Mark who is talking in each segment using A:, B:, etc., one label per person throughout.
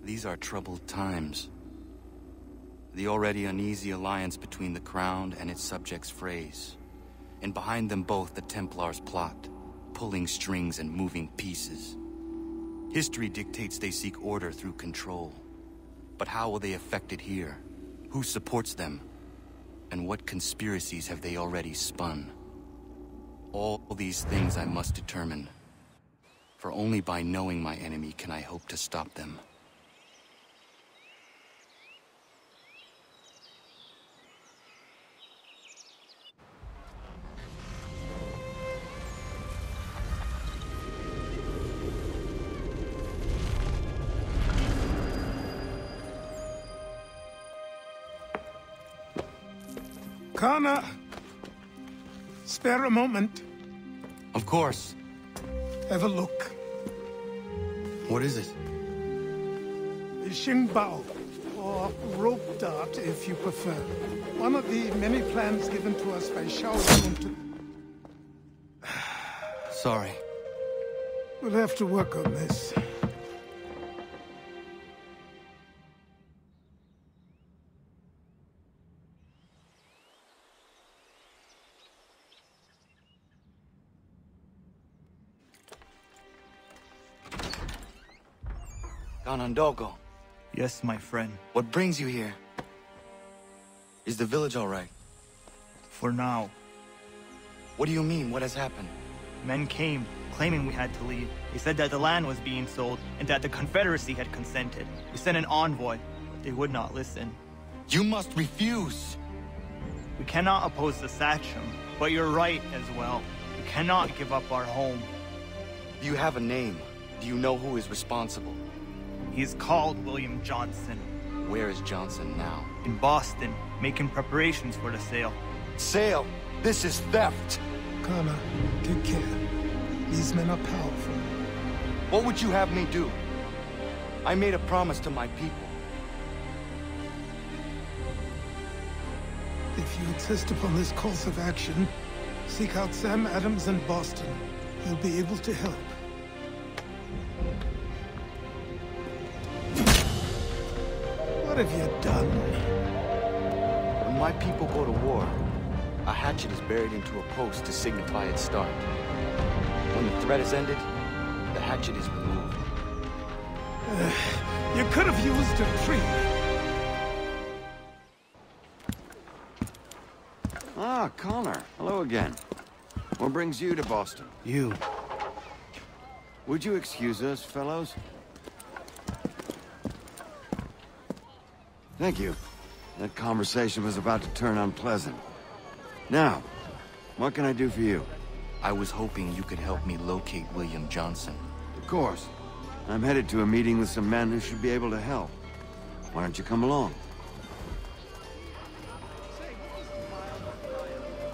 A: These are troubled times. The already uneasy alliance between the Crown and its subjects frays. And behind them both the Templars plot, pulling strings and moving pieces. History dictates they seek order through control. But how will they affect it here? Who supports them? And what conspiracies have they already spun? All these things I must determine. For only by knowing my enemy can I hope to stop them.
B: Connor, spare a moment.
A: Of course.
B: Have a look.
A: What is it?
B: The Xingbao, or rope dart if you prefer. One of the many plans given to us by Shao to...
A: Sorry.
B: We'll have to work on this.
A: Ganondogo,
C: Yes, my friend.
A: what brings you here? Is the village all right?
C: For now.
A: What do you mean? What has happened?
C: Men came, claiming we had to leave. They said that the land was being sold, and that the Confederacy had consented. We sent an envoy, but they would not listen.
A: You must refuse!
C: We cannot oppose the Sachem, but you're right as well. We cannot give up our home.
A: Do you have a name? Do you know who is responsible?
C: He is called William Johnson.
A: Where is Johnson now?
C: In Boston, making preparations for the sale.
A: Sale! This is theft!
B: Connor, take care. These men are powerful.
A: What would you have me do? I made a promise to my people.
B: If you insist upon this course of action, seek out Sam Adams in Boston. He'll be able to help. What have you done?
A: When my people go to war, a hatchet is buried into a post to signify its start. When the threat is ended, the hatchet is removed.
B: You could have used a tree.
D: Ah, Connor. Hello again. What brings you to Boston?
A: You.
D: Would you excuse us, fellows? Thank you. That conversation was about to turn unpleasant. Now, what can I do for you?
A: I was hoping you could help me locate William Johnson.
D: Of course. I'm headed to a meeting with some men who should be able to help. Why don't you come along?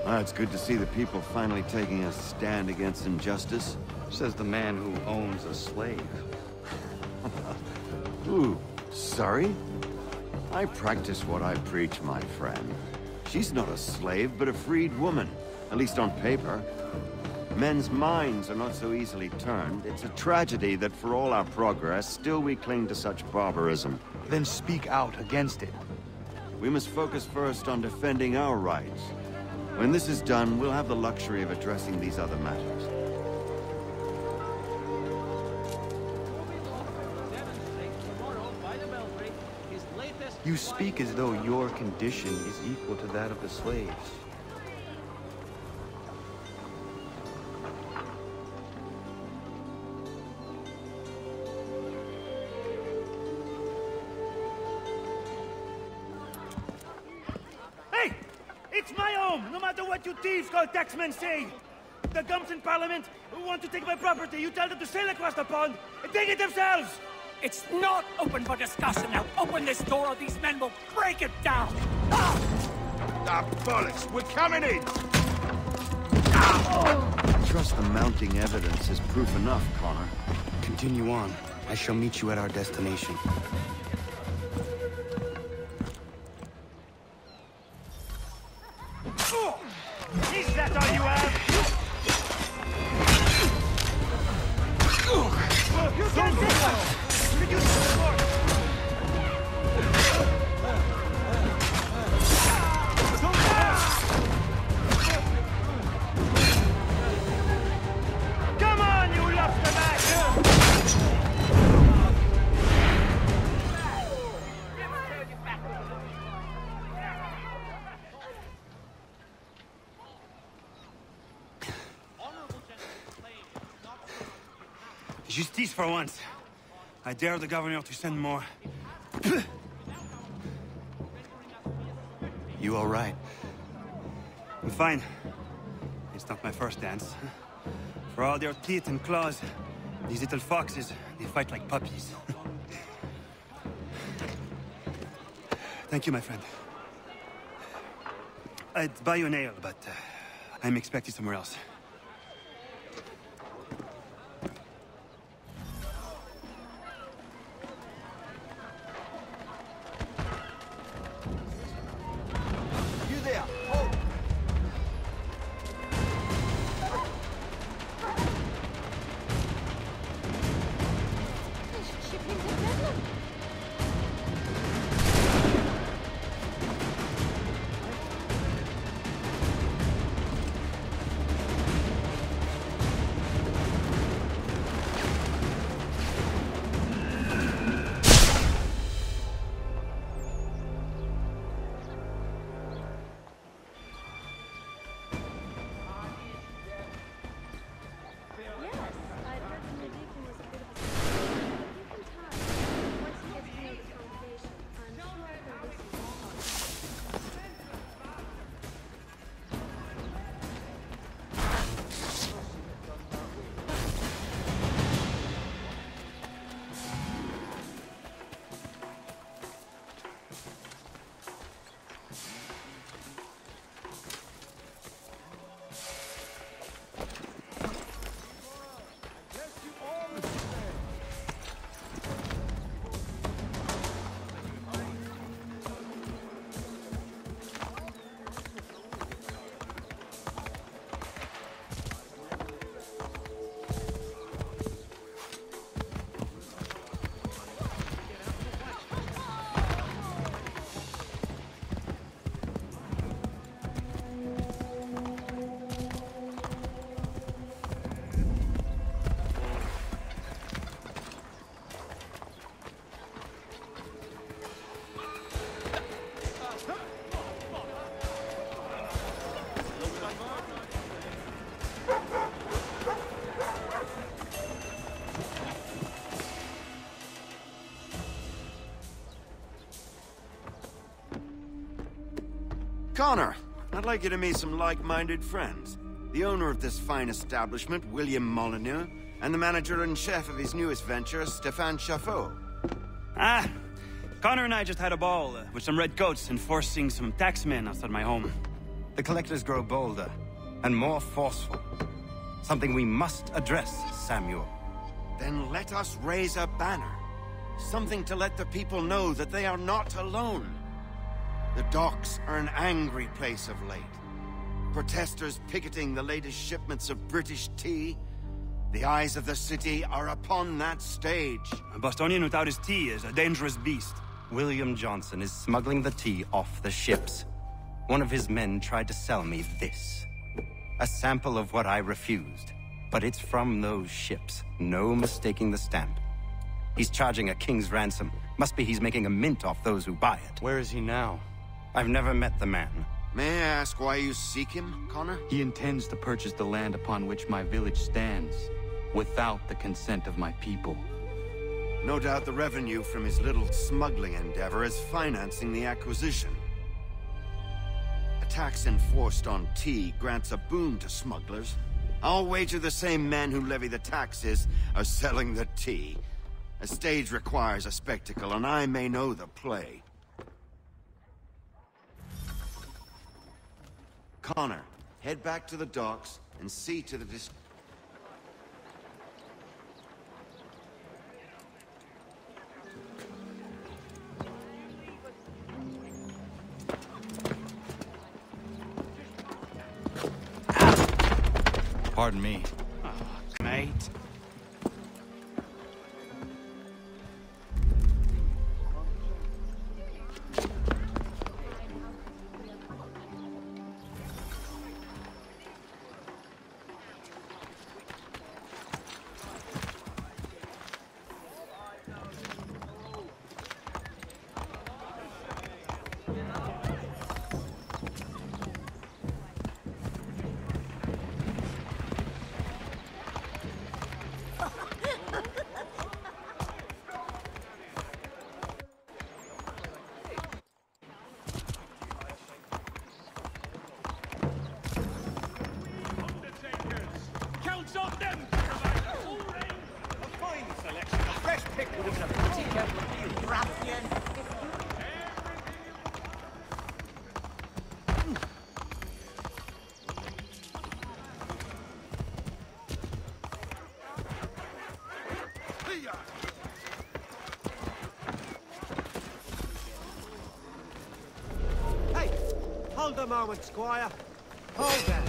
D: It's good to see the people finally taking a stand against injustice.
A: Says the man who owns a slave.
D: Ooh, sorry? I practice what I preach, my friend. She's not a slave, but a freed woman, at least on paper. Men's minds are not so easily turned. It's a tragedy that for all our progress, still we cling to such barbarism.
A: Then speak out against it.
D: We must focus first on defending our rights. When this is done, we'll have the luxury of addressing these other matters.
A: You speak as though your condition is equal to that of the slaves.
E: Hey! It's my home, no matter what you thieves called taxmen say! The gums in Parliament who want to take my property, you tell them to sail across the pond and take it themselves!
F: It's not open for discussion now. Open this door or these men will break it down. Ah,
E: bollocks! We're coming in!
D: I trust the mounting evidence is proof enough, Connor.
A: Continue on. I shall meet you at our destination.
E: Is that all you have? You can't take us! You can use the sword! Justice for once. I dare the governor to send more.
A: You all right?
E: I'm fine. It's not my first dance. For all their teeth and claws, these little foxes, they fight like puppies. Thank you, my friend. I'd buy you an ale, but I'm expected somewhere else.
D: You there! Oh! Connor, I'd like you to meet some like-minded friends. The owner of this fine establishment, William Molyneux, and the manager and chef of his newest venture, Stéphane Chaffeau.
E: Ah, Connor and I just had a ball with some red coats enforcing some taxmen outside my home.
G: The collectors grow bolder and more forceful. Something we must address, Samuel.
D: Then let us raise a banner. Something to let the people know that they are not alone. The docks are an angry place of late. Protesters picketing the latest shipments of British tea. The eyes of the city are upon that stage.
E: A Bostonian without his tea is a dangerous beast.
G: William Johnson is smuggling the tea off the ships. One of his men tried to sell me this. A sample of what I refused. But it's from those ships. No mistaking the stamp. He's charging a king's ransom. Must be he's making a mint off those who buy it.
A: Where is he now?
G: I've never met the man.
D: May I ask why you seek him, Connor?
A: He intends to purchase the land upon which my village stands, without the consent of my people.
D: No doubt the revenue from his little smuggling endeavor is financing the acquisition. A tax enforced on tea grants a boon to smugglers. I'll wager the same men who levy the taxes are selling the tea. A stage requires a spectacle, and I may know the play. Connor, head back to the docks and see to the
A: Pardon me.
E: Mate.
H: Hey, hold a moment, Squire. Hold that.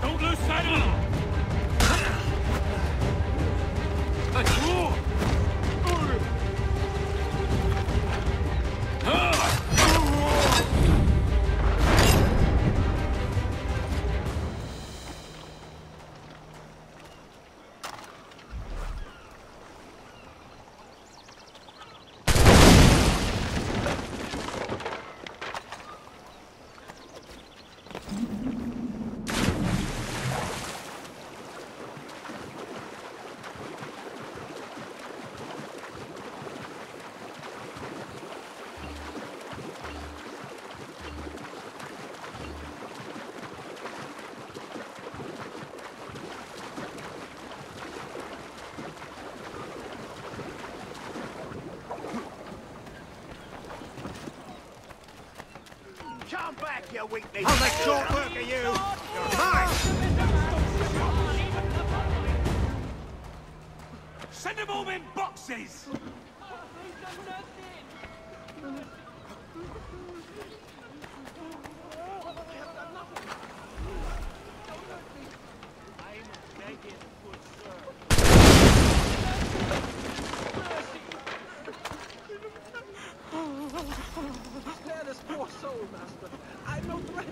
F: Don't lose sight of him!
H: Come back, you weakling! I'll make short work of you! You're mine!
F: Send them all in boxes!
H: Spare this poor soul, master. I'm no threat.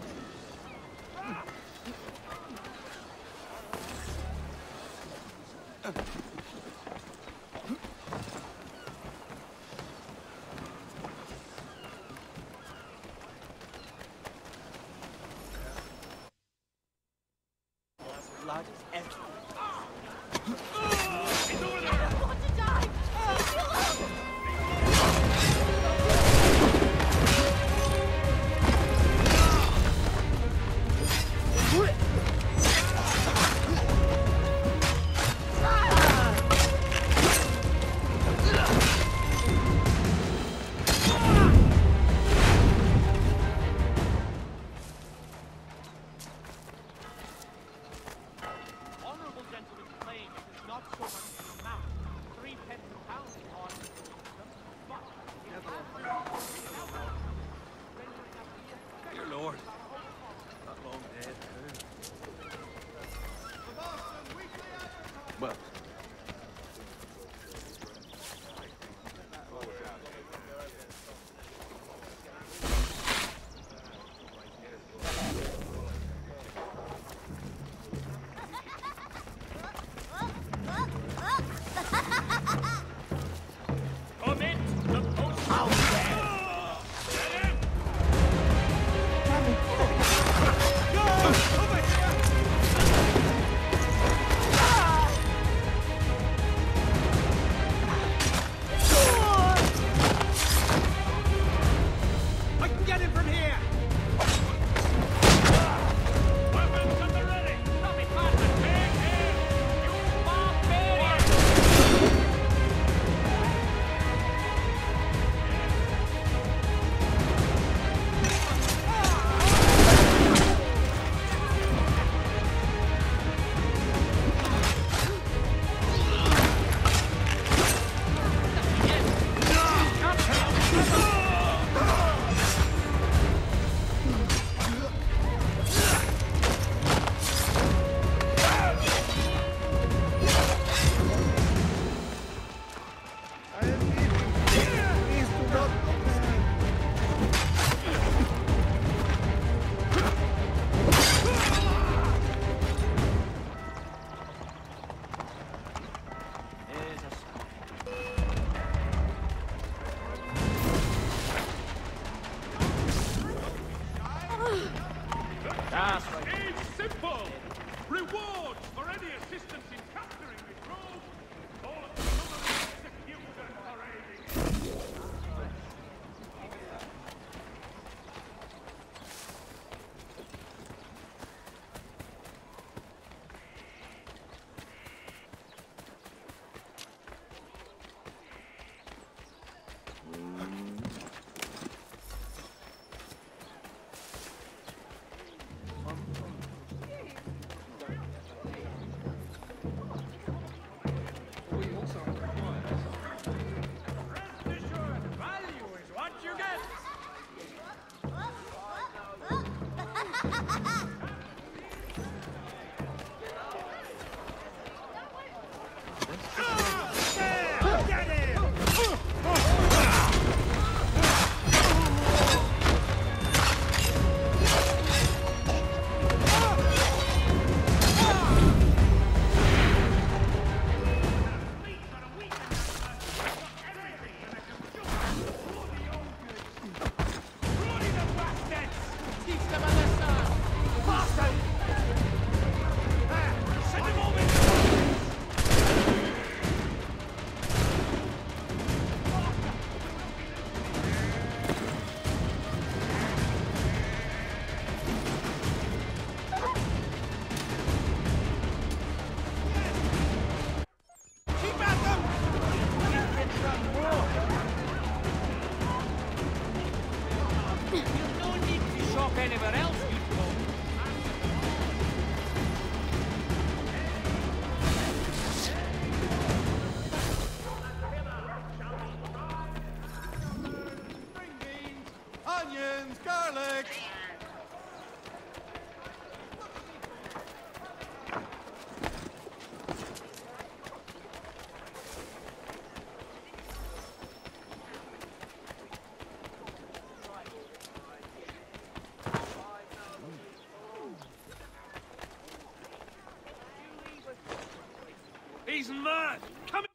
H: Blood is everywhere.
F: He's over there!
I: I want to die! Leave me alone!
F: Honorable
H: cheese and mud. Come